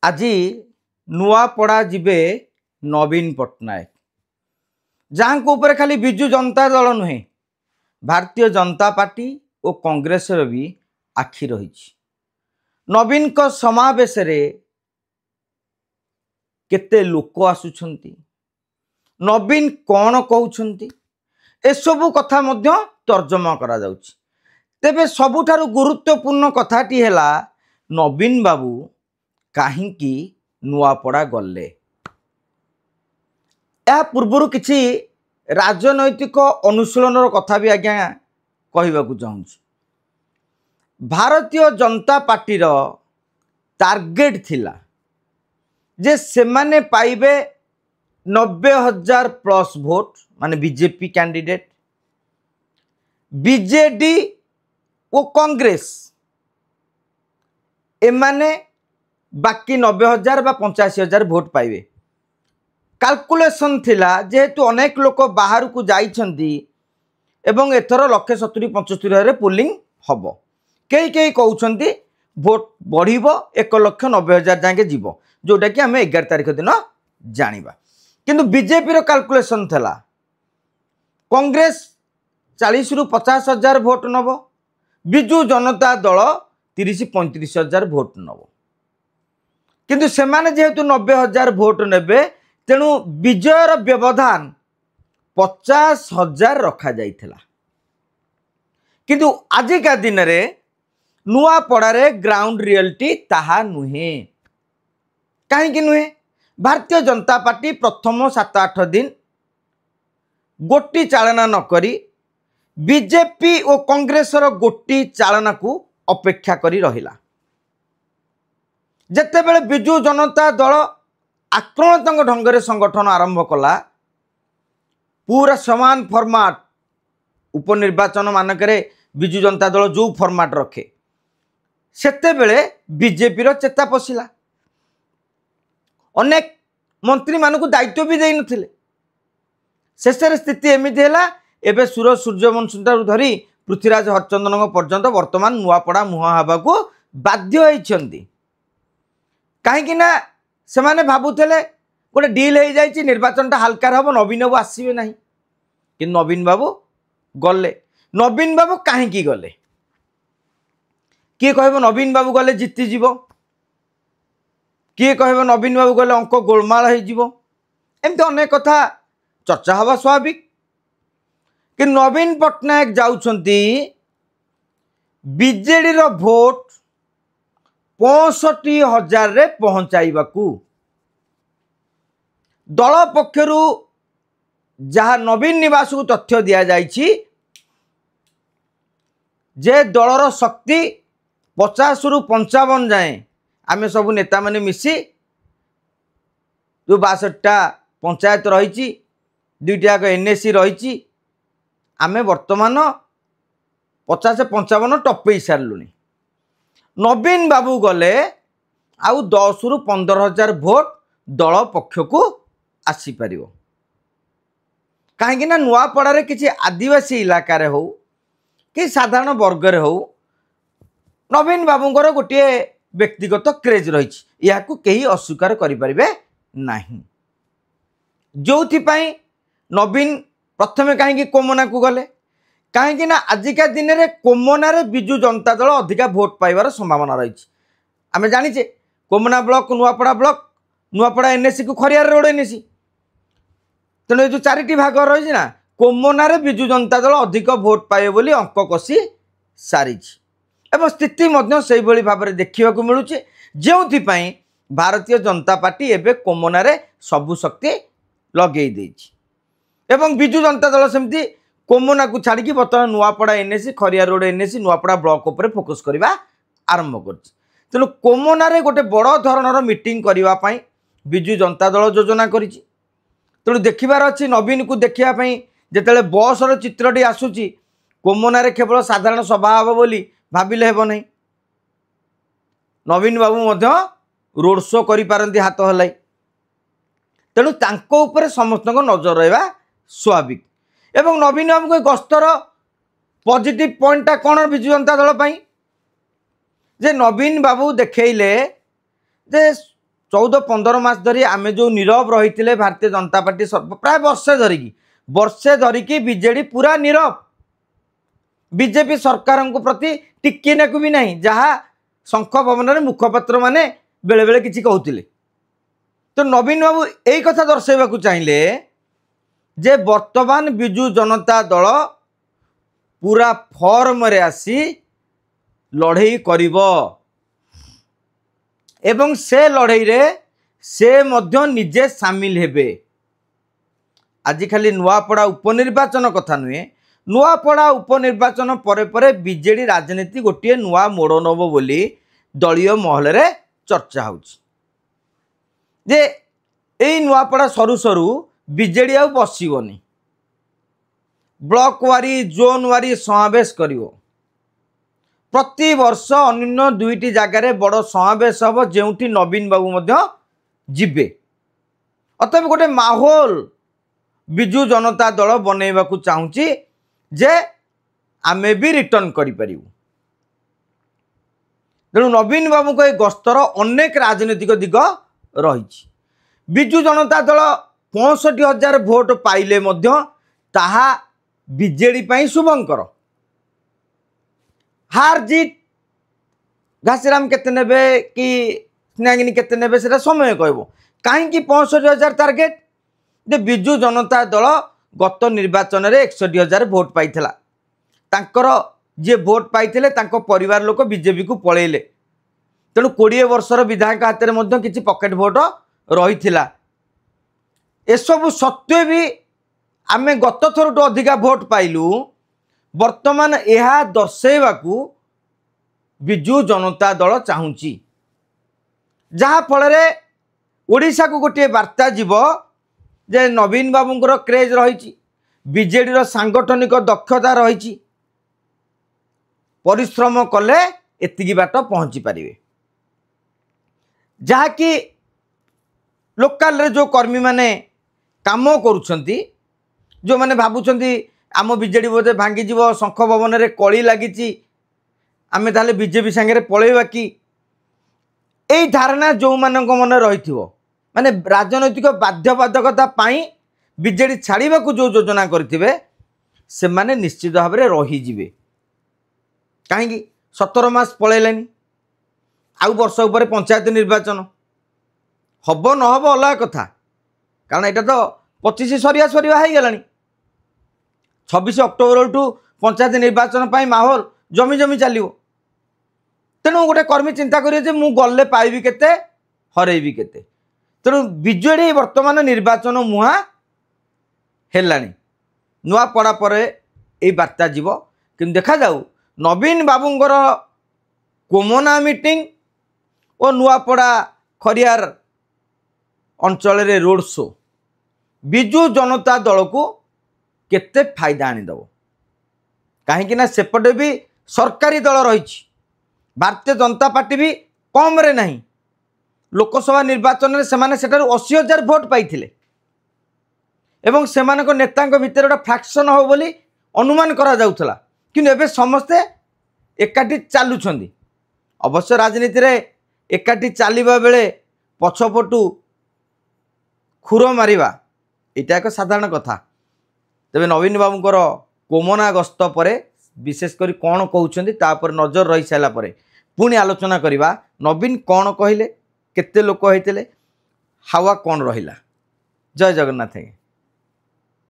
आज नुआपड़ा जिबे नवीन पट्टनायक जहाँ ऊपर खाली बिजु जनता दल नुहे भारतीय जनता पार्टी और कांग्रेस भी आखि रही। नवीन को समावेश रे केते लोक आसुछंती, नवीन कौन कहउछंती एसबू कथा मध्य तर्जमा करा जाउछि। तेबे सबुठारु गुरुत्वपूर्ण कथाटी हैला नवीन बाबू काहींकी नुआपड़ा गले। या पूर्वर किछि राजनैतिक अनुशीलन कथा भी आज्ञा कहवाकू चाहूँगी। भारतीय जनता पार्टी रो टार्गेट थिला जे सेमाने पाइबे 90,000 प्लस भोट माने बीजेपी कैंडिडेट, बीजेडी और कांग्रेस एमाने बाकी 90,000 बा 85,000 भोट पाइबे। कैलकुलेशन थिला जेहेतु अनेक लोक बाहर को जाइछंती एवं एथर 170-75 पोलिंग हब। कई कई कहउछंती भोट बढ़िबो 1,90,000 जाके जीवो, जोटा कि हमें 11 तारिख दिन जानिबा। किंतु बीजेपी रो कैलकुलेशन थिला कांग्रेस 40-50,000 भोट नबो, बिजु जनता दल 30-35,000 भोट नबो। किंतु सेमाने जेहेतु 90,000 भोट नेबे तेणु विजयर व्यवधान 50,000 रखा जाइथिला। किंतु आजिका दिन रे नुआपड़ारे ग्राउंड रियलिटी ताहा नुहे। कहीं नुहे? भारतीय जनता पार्टी प्रथम 7-8 दिन गोटी चालना न करी बीजेपी और कांग्रेस रो गोटी चालना को अपेक्षा करी रहिला। जेतेबेले बिजु जनता दल आक्रामक ढंग से संगठन आरंभ कला, पूरा समान फॉर्मेट उपनिर्वाचन मानकरे बिजु जनता दल जो फॉर्मेट रखे सेतेबेले बीजेपी रो चेता पशिला। अनेक मंत्री मानकु दायित्व भी देई नथिले। शेषर स्थिति एमिति हैला एबे सूरज सूर्यवंशी धरी पृथ्वीराज हरचंदन पर्यंत वर्तमान नुआपड़ा मुहा हवा को बाध्य होइछंती। कहीं ना सेमाने भाबुथले गोटे डील हो जाइए निर्वाचन हल्का हम, नवीन बाबू आसबे ना कि नवीन बाबू गले। नवीन बाबू कहीं गले? किए कह नवीन बाबू गले जीतीज, किए कह नवीन बाबू गले अंक गोलमाल होमती अनेक कथा चर्चा हवा स्वाभाविक। कि नवीन पट्टनायक जाउछंती बीजेडी रो भोट 65,000 रे पहुंचाइबाकू। दल पक्षरु जहाँ नवीन निवास को तथ्य दिया जाइछि जे दलर शक्ति 50-55 जाए आमे सब नेता माने मिसी जो 62टा पंचायत रही 2टा एनएसी रही आमे वर्तमान 50-55 टपे सारूँ। नवीन बाबू गले आउ 10-15,000 भोट दल पक्ष को आसीपर। कहीं नुआपड़ारे किसी आदिवासी इलाकार हो कि साधारण वर्गर हो नवीन बाबूंकर गोटे व्यक्तिगत क्रेज रही या कहीं अस्वीकार करें ना। जो नवीन प्रथमे कहीं कोमना को गले कहीं आजिका दिन में कोमना बिजु जनता दल अधिका भोट पाइबार संभावना रही। आम जाचे Komna block, Nuapada block, Nuapada NAC को खरियार रोड एनएसी, तेणु जो 4टी भाग रही ना कोमनारे बिजु जनता दल अधिक भोट पाए बोली अंक कषि सारी। एवं स्थिति से भाव में देखा मिलूँ जो भारतीय जनता पार्टी एवं कोमनारे सबु शक्ति लगे एवं बिजु जनता दल सेमती कोमना को छाड़ी बर्तमान Nuapada NAC, Khariar road NAC, Nuapada block उपर फोकस करवा आरंभ कर। तेणु कोमनारे गोटे बड़ धरणर मीटिंग करने बिजु जनता दल योजना कर। तेणु देखिबार अच्छी नवीन को देखापी जिते बसर चित्रटी आसूची कोमनारे केवल साधारण सभा हम बोली भाविले हेब नहीं। नवीन बाबू रोड शो करिपारंती हाथ हलाई। तेणु तांको ऊपर समस्त नजर रहा स्वाभाविक। एवं नवीन बाबू को गस्तर पॉजिटिव पॉइंटा कौन बिजु जनता दल पाई जे नवीन बाबू देखले जे 14-15 मास धरी आम जो नीरव रही भारतीय जनता पार्टी प्राय वर्षे धरिकी बीजेडी पूरा नीरव बीजेपी सरकार को प्रति टिके नाकु भी नहीं जहाँ शंख भवन में मुखपात्र माने बेले बेले किसी कहते तो नवीन बाबू यही कथा दर्शाइबा चाहिए जे वर्तमान बिजु जनता दल पूरा फॉर्म रे आसी लड़ई करिवो एवं से लड़ई रे से मध्य निजे सामिल हेबे। आज खाली नुआपड़ा उपनिर्वाचन कथा नुहे नुआपड़ा उपनिर्वाचन परे परे बीजेडी राजनीति गोटे नुआ मोड़ नब बोली दलीय महल रे चर्चा होउछि जे एई नुआपड़ा सरू सरू बीजेडी आ बसिबनी ब्लॉक वारी जोन वारी समावेश करिवो प्रति वर्ष अन्य 2टी जगार बड़ समावेश हम जोठी नवीन बाबू मध्य जिबे अतएव गोटे माहौल बिजु जनता दल बनैबा चाहूँगी जे आमे भी रिटर्न करि परिबु। तेणु नवीन बाबू को गस्तर अनेक राजनीतिक दिग रही बिजु जनता दल 65,000 भोट पाइले मध्य ताहा बीजेडी पाई शुभंकर हार जीत घासीराम केते नेबे कि स्नेहागिनी केते नेबे सेटा समय कहबो कहीं 65,000 टार्गेट जे बिजु जनता दल गत निर्वाचन रे 61,000 भोट पाइथिला तांकर जे भोट पाइथिले तांको परिवार लोक बीजेपी को पळेले तेणु 20 वर्षर विधायक हाथ में मध्य किछि पॉकेट भोट रही एसबू सत्वे भी आमे गत थर अधिका भोट पाइलु वर्तमान यह दर्शेवाकू बिजु जनता दल चाहूँगी जहाँ फल ओडिशा को गोटे वार्ता जीव जे नवीन बाबूंकर क्रेज रही बीजेडी सांगठनिक दक्षता रही परिश्रम कले एतिकी बाट पहुँची पारे जहाँकि लोकाल रे जो कर्मी माने काम करुछंती जो माने भाबुछंती आम बीजेडी बोधे भांगी जीव शंख भवन में कली लगी आम ताले बीजेपी सांगे पलैबा कि यही धारणा जो मान मन रही माने राजनैतिक बाध्यबाधकता बीजेडी छाड़ा जो योजना करथिबे से माने निश्चित भाव में रहीजे कहीं 17 मास पलैलानी आउ वर्ष उपर पंचायत निर्वाचन हम न हम अलग कथा कारण यहाँ तो 25 सरिया सरिया हो गलानी 26 अक्टोबर टू पंचायत निर्वाचन पाई माहौल जमी जमी चलो तेणु गोटे कर्मी चिंता करिए मु गले पाइबी केते हरैबी केते तेणु बीजेडी वर्तमान निर्वाचन मुहा हेलानी नुआ पड़ा पर यही बार्ता जीव कि देखा जाऊ नवीन बाबूंगर कोमना मीटिंग और नुआपड़ा खरियार अंचल रे रोड शो बिजु जनता दल को केते फायदा आनीदेव कहीं ना सेपटे भी सरकारी दल रही भारतीय जनता पार्टी भी कम रे नहीं लोकसभा निर्वाचन में सेमाने सेठारु 80,000 भोट पाइथिले एवं सेमानक नेतांक भितर गोटे फ्रैक्शन हो बोली अनुमान करा जाउथला कि एबे समस्ते एकाठी चालुछंदी अवश्य राजनीति रे एकाठी चलवा बेले पछपटू खुर मारिबा एटा एक साधारण कथा तेबे नवीन बाबूंकर कोमना गस्त परे विशेषकर कौन कहउछंदी तापर नजर रही सारा पर पुणी आलोचना करवा नवीन कौन कहले केते लोक होइतले हावा कौन रहिला। जय जगन्नाथ।